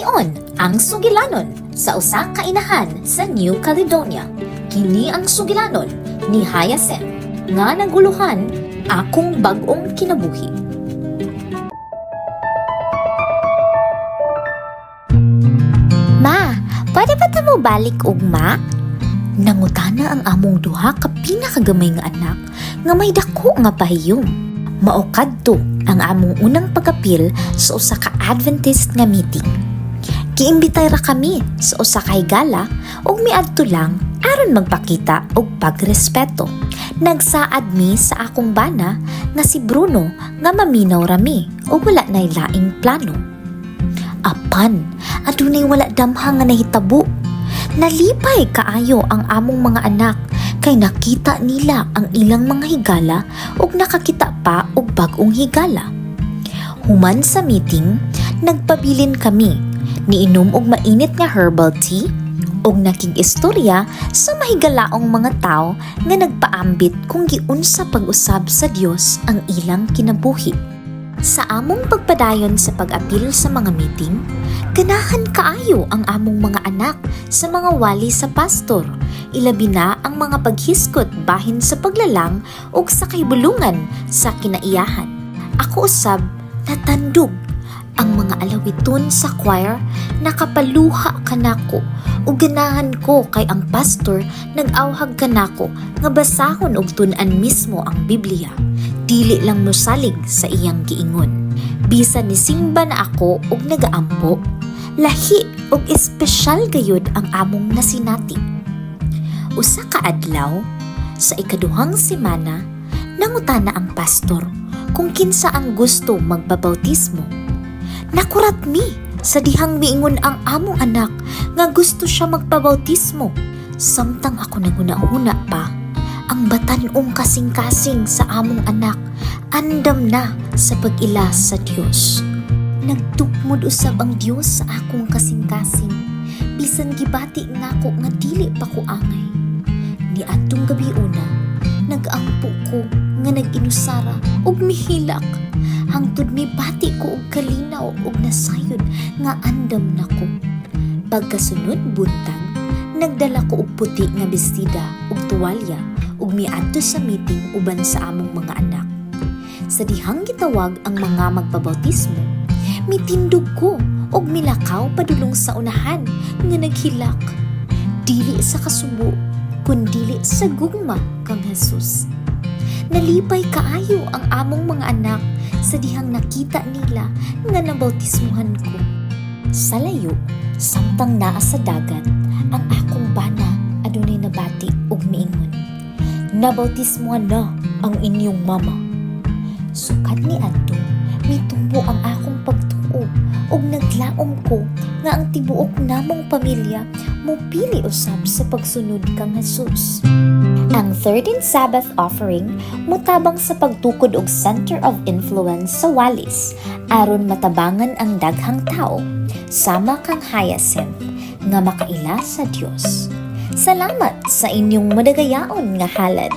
Gion ang sugilanon sa usa ka inahan sa New Caledonia. Kini ang sugilanon ni Hyacinth nga naguluhan akong bag-ong kinabuhi. Ma, pwede ba ta mo balik ugma? Nangutana ang among duha ka pinakagamay nga anak nga may dako nga pahiyom. Mao kadto ang among unang pagapil sa usa ka Adventist nga meeting. Giimbitay ra kami sa usa ka higala ug miadto lang aron magpakita og pagrespeto. Nagsaad mi sa akong bana nga si Bruno nga maminaw rami ug wala nay laing plano. Apan, adunay wala damha nga nahitabo. Nalipay kaayo ang among mga anak kay nakita nila ang ilang mga higala ug nakakita pa og bag-ong higala. Human sa meeting, nagpabilin kami, niinom og mainit nga herbal tea ug nakig-istorya sa mahigalaong mga tao nga nagpaambit kung giunsa pag-usab sa Dios ang ilang kinabuhi. Sa among pagpadayon sa pag-apil sa mga meeting, ganahan kaayo ang among mga anak sa mga wali sa pastor, ilabi na ang mga paghiskot bahin sa paglalang ug sa kahibulungan sa kinaiyahan. Ako usab natandog ang mga alawiton sa choir, nakapaluha kanako ug ganahan ko kay ang pastor nag-awhag kanako nga basahon og tun-an mismo ang Biblia. Dili lang mosalig sa iyang giingon. Bisan ni simba na ako og nagaampo, lahi og espesyal gayud ang among nasinati. Usa ka adlaw sa ikaduhang semana, nangutana ang pastor kung kinsa ang gusto magbabautismo. Nakurat mi sa dihang miingon ang among anak nga gusto siya magpabautismo. Samtang ako naguna-una pa, ang batan-ong kasing-kasing sa among anak andam na sa pag-ila sa Dios. Nagtukmod usab ang Dios sa akong kasing-kasing, bisan gibati nako nga dili pa ko angay. Ni atong gabi una, nag-ampo ko nga nag-inusara ug mihilak. Hangtod mi bati ko og kalinaw ug nasayod nga andam nako. Pagkasunod buntag, nagdala ko og puti nga bestida ug tuwalya ug miadto sa meeting uban sa among mga anak. Sa dihang gitawag ang mga magpabautismo, mitindog ko ug milakaw padulong sa unahan nga naghilak. Dili sa kasubo, kundili sa gugma kang Jesus. Nalipay kaayo ang among mga anak sa dihang nakita nila nga nabautismuhan ko. Sa layo, samtang naa sa dagat, ang akong bana adunay nabati ug miingon, "Nabautismuhan na ang inyong mama." Sukad ni adto, mitumbo ang akong pagtuo ug naglaom ko nga ang tibuok namong pamilya mopili usab sa pagsunod kang Jesus. Ang 13th Sabbath offering mutabang sa pagtukod og center of influence sa Wallis aron matabangan ang daghang tao sama kang Hyacinth nga makaila sa Dios. Salamat sa inyong madagayaon nga halad.